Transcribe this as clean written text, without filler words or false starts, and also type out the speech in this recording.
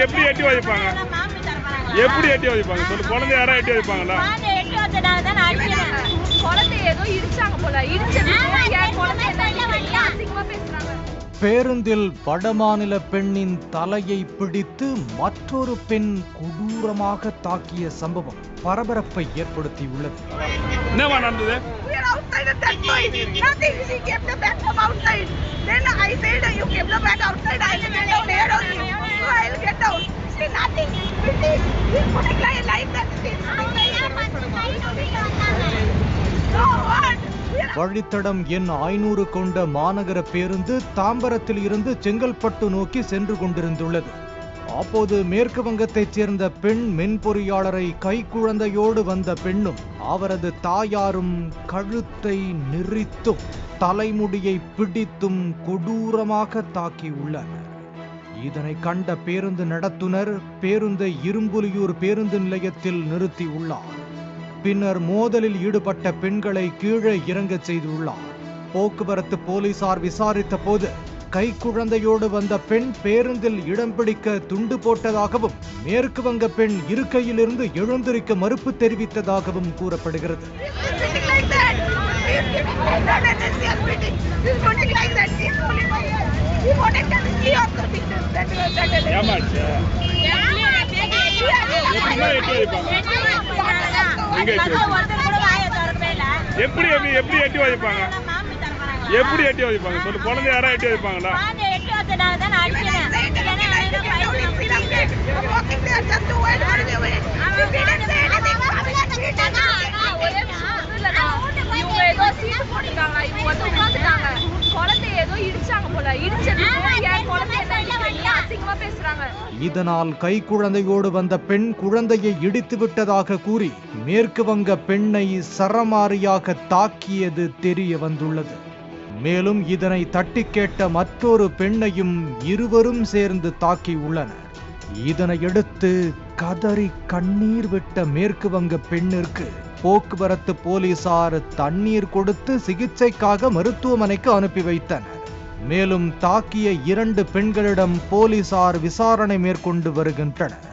எப்படி எட்டி வைப்பாங்க? எப்படி எட்டி வைப்பாங்க சொல்லு? குழந்தை யாரா எட்டி வைப்பாங்களா? குழந்தை ஏதோ இடிச்சாங்க போல. இடிச்சது பேருந்தில் வடமாநில பெண்ணின் தலையை பிடித்து மற்றொரு பெண் கொடூரமாக தாக்கிய சம்பவம் பரபரப்பை ஏற்படுத்தியுள்ளது. என்னவா நடந்தது? வழித்தடம் எண் 500 கொண்ட மாநகர பேருந்து தாம்பரத்தில் இருந்து செங்கல்பட்டு நோக்கி சென்று கொண்டிருந்துள்ளது. அப்போது மேற்கு வங்கத்தைச் சேர்ந்த பெண் மென்பொறியாளரை கைக்குழந்தையோடு வந்த பெண்ணும் அவரது தாயாரும் கழுத்தை நெரித்தும் தலைமுடியை பிடித்தும் கொடூரமாக தாக்கியுள்ளனர். இதனை கண்ட பேருந்து நடத்துனர் பேருந்தை இரும்புலியூர் பேருந்து நிலையத்தில் நிறுத்தியுள்ளார். பின்னர் மோதலில் ஈடுபட்ட பெண்களை கீழே இறங்கச் செய்துள்ளார். போக்குவரத்து போலீசார் விசாரித்த போது கைக்குழந்தையோடு வந்த பெண் பேருந்தில் இடம் பிடிக்க துண்டு போட்டதாகவும் மேற்கு வங்க பெண் இருக்கையிலிருந்து எழுந்திருக்க மறுப்பு தெரிவித்ததாகவும் கூறப்படுகிறது. எப்படி எட்டி வைப்பாங்க? எப்படி எட்டி வைப்பாங்க சொல்லு? குழந்தை யாரா எட்டி வைப்பாங்களா? இதனால் கைக்குழந்தையோடு வந்த பெண் குழந்தையை இடித்து விட்டதாக கூறி மேற்கு வங்க பெண்ணை சரமாரியாக தாக்கியது தெரிய வந்துள்ளது. மேலும் இதனை தட்டி கேட்ட மற்றொரு பெண்ணையும் இருவரும் சேர்ந்து தாக்கியுள்ளனர். இதனையடுத்து கதறி கண்ணீர் விட்ட மேற்கு வங்க பெண்ணிற்கு போக்குவரத்து போலீசார் தண்ணீர் கொடுத்து சிகிச்சைக்காக மருத்துவமனைக்கு அனுப்பி வைத்தனர். மேலும் தாக்கிய 2 பெண்களிடம் போலீசார் விசாரணை மேற்கொண்டு வருகின்றனர்.